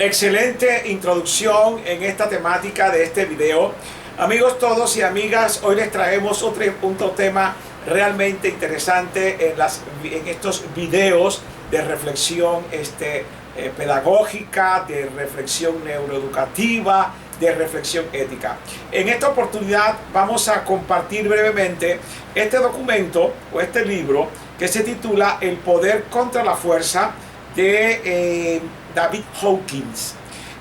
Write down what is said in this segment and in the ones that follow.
Excelente introducción en esta temática de este video. Amigos todos y amigas, hoy les traemos otro tema realmente interesante en estos videos de reflexión pedagógica, de reflexión neuroeducativa, de reflexión ética. En esta oportunidad vamos a compartir brevemente este documento o este libro que se titula El poder contra la fuerza de David Hawkins.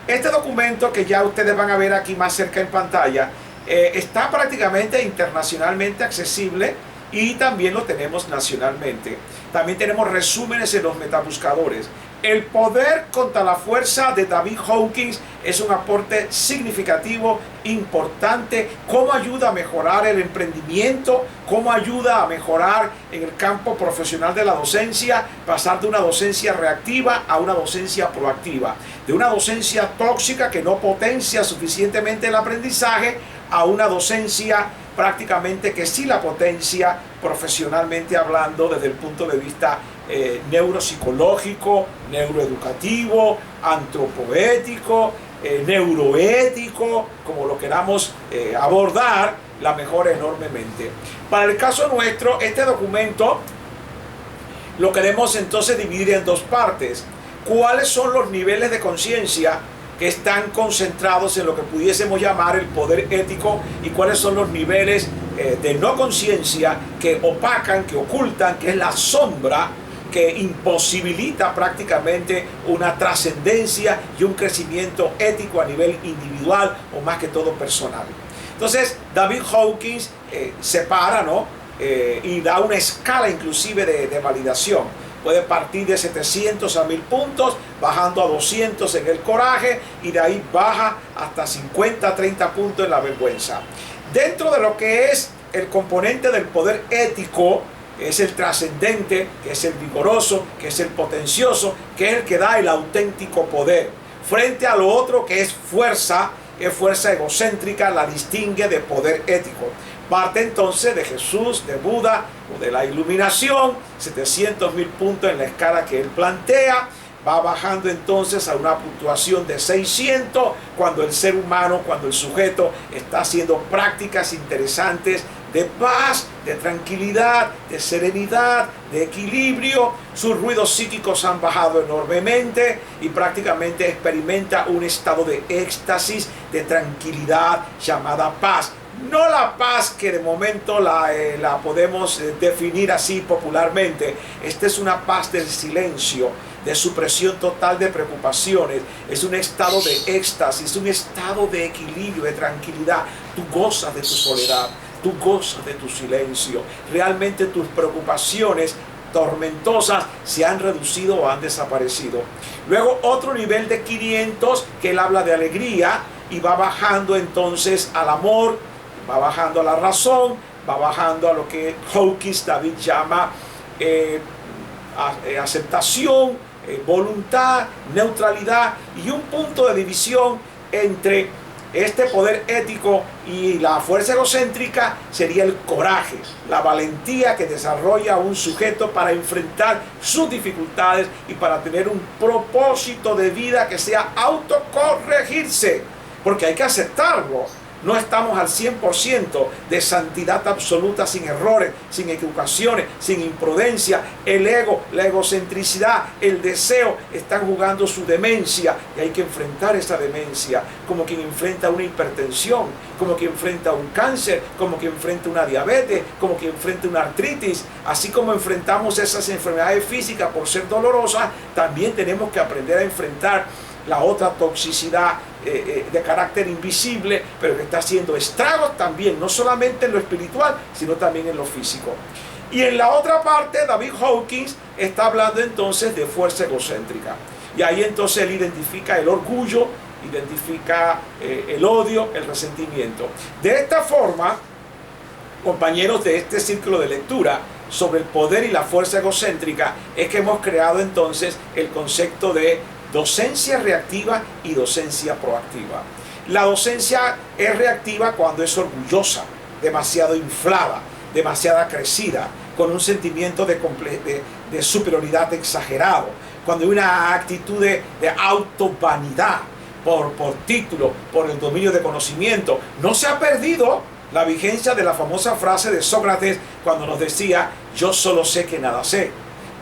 Este documento, que ya ustedes van a ver aquí más cerca en pantalla, está prácticamente internacionalmente accesible y también lo tenemos nacionalmente. También tenemos resúmenes en los metabuscadores. El poder contra la fuerza de David Hawkins es un aporte significativo, importante. Cómo ayuda a mejorar el emprendimiento, cómo ayuda a mejorar en el campo profesional de la docencia, pasar de una docencia reactiva a una docencia proactiva, de una docencia tóxica que no potencia suficientemente el aprendizaje a una docencia prácticamente que sí la potencia profesionalmente hablando desde el punto de vista neuropsicológico, neuroeducativo, antropoético, neuroético, como lo queramos abordar, la mejora enormemente. Para el caso nuestro, este documento lo queremos entonces dividir en dos partes. ¿Cuáles son los niveles de conciencia que están concentrados en lo que pudiésemos llamar el poder ético, y cuáles son los niveles de no conciencia que opacan, que ocultan, que es la sombra que imposibilita prácticamente una trascendencia y un crecimiento ético a nivel individual o más que todo personal? Entonces David Hawkins separa, ¿no? Y da una escala inclusive de validación. Puede partir de 700 a 1000 puntos, bajando a 200 en el coraje, y de ahí baja hasta 50, 30 puntos en la vergüenza. Dentro de lo que es el componente del poder ético, que es el trascendente, que es el vigoroso, que es el potencioso, que es el que da el auténtico poder, frente a lo otro que es fuerza egocéntrica, la distingue de poder ético. Parte entonces de Jesús, de Buda o de la iluminación, 700.000 puntos en la escala que él plantea. Va bajando entonces a una puntuación de 600 cuando el ser humano, cuando el sujeto está haciendo prácticas interesantes de paz, de tranquilidad, de serenidad, de equilibrio. Sus ruidos psíquicos han bajado enormemente y prácticamente experimenta un estado de éxtasis, de tranquilidad llamada paz. No la paz que de momento la podemos definir así popularmente. Esta es una paz del silencio, de supresión total de preocupaciones. Es un estado de éxtasis, un estado de equilibrio, de tranquilidad. Tú gozas de tu soledad, tú gozas de tu silencio. Realmente tus preocupaciones tormentosas se han reducido o han desaparecido. Luego otro nivel de 500 que él habla de alegría, y va bajando entonces al amor, va bajando a la razón, va bajando a lo que Hawkins David llama aceptación, voluntad, neutralidad, y un punto de división entre este poder ético y la fuerza egocéntrica sería el coraje, la valentía que desarrolla un sujeto para enfrentar sus dificultades y para tener un propósito de vida que sea autocorregirse, porque hay que aceptarlo. No estamos al 100% de santidad absoluta, sin errores, sin equivocaciones, sin imprudencia. El ego, la egocentricidad, el deseo están jugando su demencia, y hay que enfrentar esa demencia como quien enfrenta una hipertensión, como quien enfrenta un cáncer, como quien enfrenta una diabetes, como quien enfrenta una artritis. Así como enfrentamos esas enfermedades físicas por ser dolorosas, también tenemos que aprender a enfrentar la otra toxicidad de carácter invisible, pero que está haciendo estragos también, no solamente en lo espiritual, sino también en lo físico. Y en la otra parte, David Hawkins está hablando entonces de fuerza egocéntrica. Y ahí entonces él identifica el orgullo, identifica el odio, el resentimiento. De esta forma, compañeros de este círculo de lectura sobre el poder y la fuerza egocéntrica, es que hemos creado entonces el concepto de docencia reactiva y docencia proactiva. La docencia es reactiva cuando es orgullosa, demasiado inflada, demasiado crecida, con un sentimiento de superioridad exagerado, cuando hay una actitud de autovanidad por título, por el dominio de conocimiento. No se ha perdido la vigencia de la famosa frase de Sócrates cuando nos decía: yo solo sé que nada sé.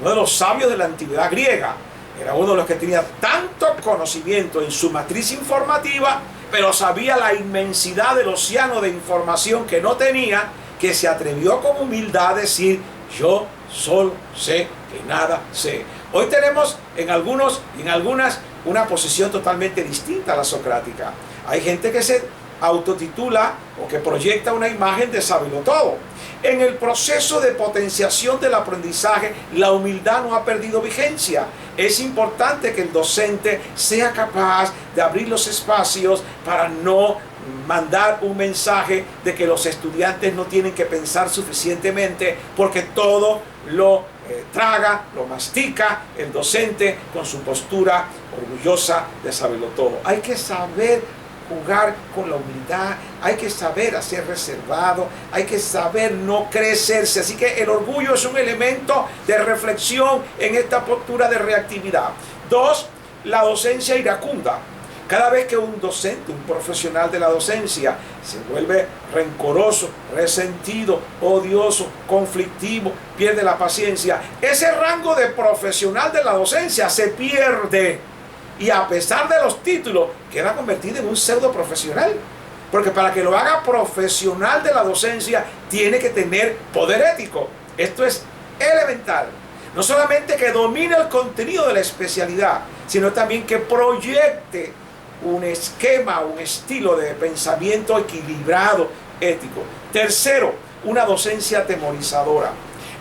Uno de los sabios de la antigüedad griega, era uno de los que tenía tanto conocimiento en su matriz informativa, pero sabía la inmensidad del océano de información que no tenía, que se atrevió con humildad a decir: yo solo sé que nada sé. Hoy tenemos en algunos y en algunas una posición totalmente distinta a la socrática. Hay gente que se autotitula o que proyecta una imagen de saberlo todo. En el proceso de potenciación del aprendizaje, la humildad no ha perdido vigencia. Es importante que el docente sea capaz de abrir los espacios para no mandar un mensaje de que los estudiantes no tienen que pensar suficientemente, porque todo lo traga, lo mastica el docente con su postura orgullosa de saberlo todo. Hay que saber jugar con la humildad, hay que saber hacer reservado, hay que saber no crecerse. Así que el orgullo es un elemento de reflexión en esta postura de reactividad. 2, la docencia iracunda. Cada vez que un docente, un profesional de la docencia, se vuelve rencoroso, resentido, odioso, conflictivo, pierde la paciencia, ese rango de profesional de la docencia se pierde. Y a pesar de los títulos, queda convertido en un pseudo profesional. Porque para que lo haga profesional de la docencia, tiene que tener poder ético. Esto es elemental. No solamente que domine el contenido de la especialidad, sino también que proyecte un esquema, un estilo de pensamiento equilibrado, ético. Tercero, una docencia atemorizadora.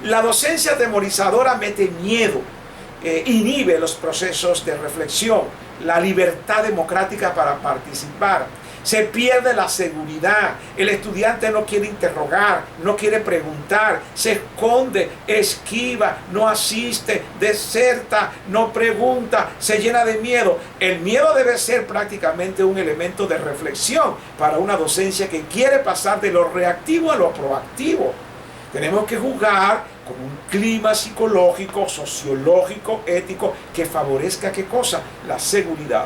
La docencia atemorizadora mete miedo, inhibe los procesos de reflexión, la libertad democrática para participar. Se pierde la seguridad. El estudiante no quiere interrogar, no quiere preguntar, se esconde, esquiva, no asiste, deserta, no pregunta, se llena de miedo. El miedo debe ser prácticamente un elemento de reflexión para una docencia que quiere pasar de lo reactivo a lo proactivo. Tenemos que jugar con un clima psicológico, sociológico, ético, que favorezca ¿qué cosa? La seguridad.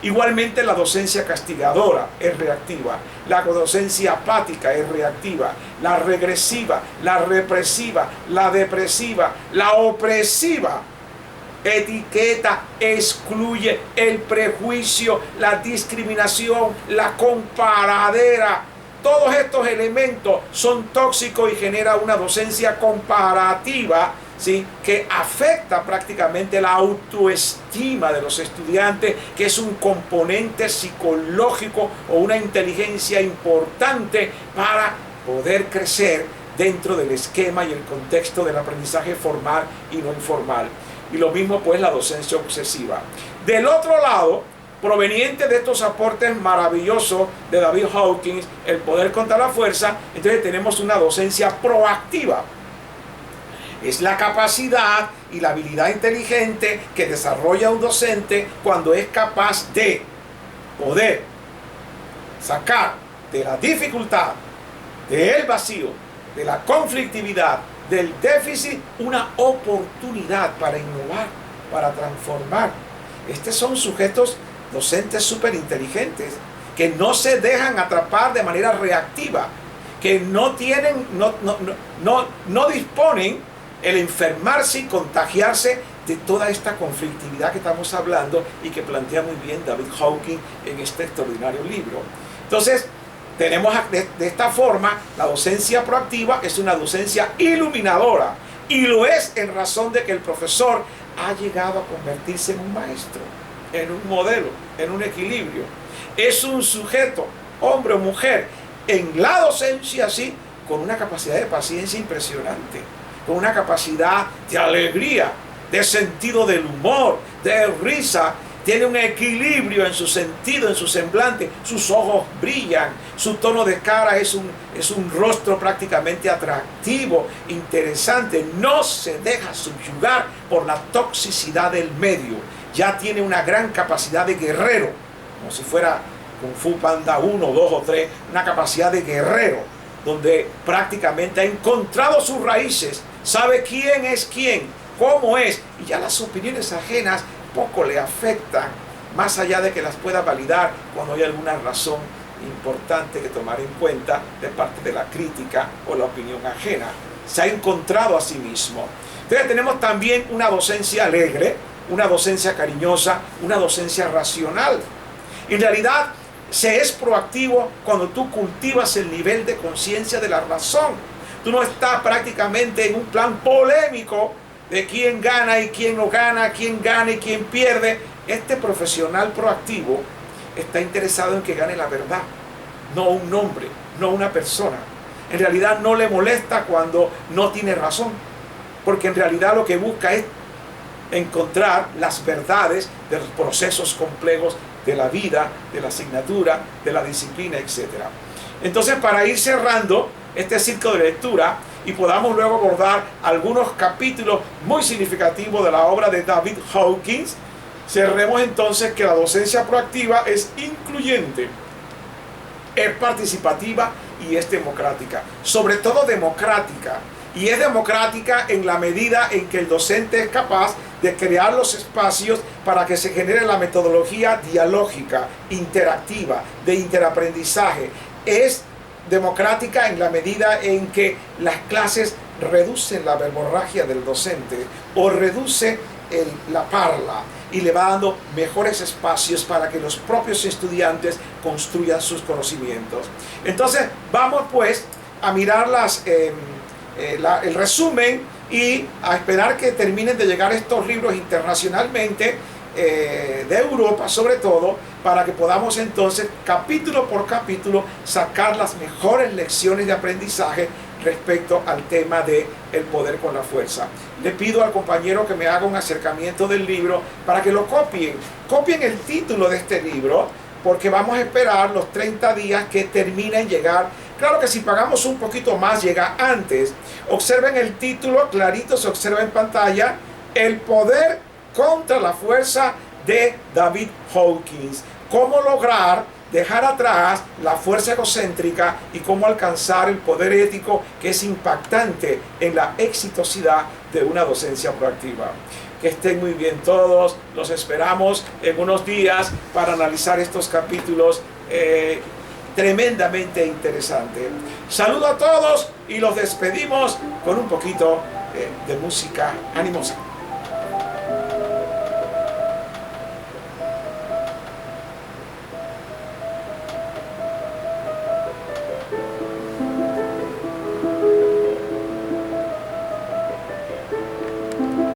Igualmente la docencia castigadora es reactiva, la docencia apática es reactiva, la regresiva, la represiva, la depresiva, la opresiva, etiqueta, excluye, el prejuicio, la discriminación, la comparadera. Todos estos elementos son tóxicos y genera una docencia comparativa, ¿sí?, que afecta prácticamente la autoestima de los estudiantes, que es un componente psicológico o una inteligencia importante para poder crecer dentro del esquema y el contexto del aprendizaje formal y no informal. Y lo mismo pues la docencia obsesiva. Del otro lado, proveniente de estos aportes maravillosos de David Hawkins, El poder contra la fuerza, entonces tenemos una docencia proactiva. Es la capacidad y la habilidad inteligente que desarrolla un docente cuando es capaz de poder sacar de la dificultad, del vacío, de la conflictividad, del déficit, una oportunidad para innovar, para transformar. Estos son sujetos docentes súper inteligentes que no se dejan atrapar de manera reactiva, que no tienen, no disponen el enfermarse y contagiarse de toda esta conflictividad que estamos hablando y que plantea muy bien David Hawkins en este extraordinario libro. Entonces, tenemos de esta forma, la docencia proactiva es una docencia iluminadora, y lo es en razón de que el profesor ha llegado a convertirse en un maestro, en un modelo, en un equilibrio. Es un sujeto, hombre o mujer, en la docencia, sí, con una capacidad de paciencia impresionante, con una capacidad de alegría, de sentido del humor, de risa. Tiene un equilibrio en su sentido, en su semblante. Sus ojos brillan, su tono de cara es un rostro prácticamente atractivo, interesante. No se deja subyugar por la toxicidad del medio. Ya tiene una gran capacidad de guerrero, como si fuera Kung Fu Panda 1, 2 o 3, una capacidad de guerrero, donde prácticamente ha encontrado sus raíces, sabe quién es quién, cómo es, y ya las opiniones ajenas poco le afectan, más allá de que las pueda validar cuando hay alguna razón importante que tomar en cuenta de parte de la crítica o la opinión ajena. Se ha encontrado a sí mismo. Entonces tenemos también una docencia alegre, una docencia cariñosa, una docencia racional. En realidad se es proactivo cuando tú cultivas el nivel de conciencia de la razón. Tú no estás prácticamente en un plan polémico de quién gana y quién no gana, quién gana y quién pierde. Este profesional proactivo está interesado en que gane la verdad, no un nombre, no una persona. En realidad no le molesta cuando no tiene razón, porque en realidad lo que busca es encontrar las verdades de los procesos complejos de la vida, de la asignatura, de la disciplina, etc. Entonces, para ir cerrando este ciclo de lectura y podamos luego abordar algunos capítulos muy significativos de la obra de David Hawkins, cerremos entonces que la docencia proactiva es incluyente, es participativa y es democrática. Sobre todo democrática. Y es democrática en la medida en que el docente es capaz de crear los espacios para que se genere la metodología dialógica, interactiva, de interaprendizaje. Es democrática en la medida en que las clases reducen la verborragia del docente o reduce la parla y le va dando mejores espacios para que los propios estudiantes construyan sus conocimientos. Entonces vamos pues a mirar el resumen y a esperar que terminen de llegar estos libros internacionalmente, de Europa sobre todo, para que podamos entonces capítulo por capítulo sacar las mejores lecciones de aprendizaje respecto al tema de el poder con la fuerza. Le pido al compañero que me haga un acercamiento del libro para que lo copien. Copien el título de este libro, porque vamos a esperar los 30 días que termine en llegar. Claro que si pagamos un poquito más, llega antes. Observen el título, clarito se observa en pantalla: El poder contra la fuerza, de David Hawkins. Cómo lograr dejar atrás la fuerza egocéntrica y cómo alcanzar el poder ético, que es impactante en la exitosidad de una docencia proactiva. Que estén muy bien todos. Los esperamos en unos días para analizar estos capítulos tremendamente interesantes. Saludo a todos y los despedimos con un poquito de música animosa.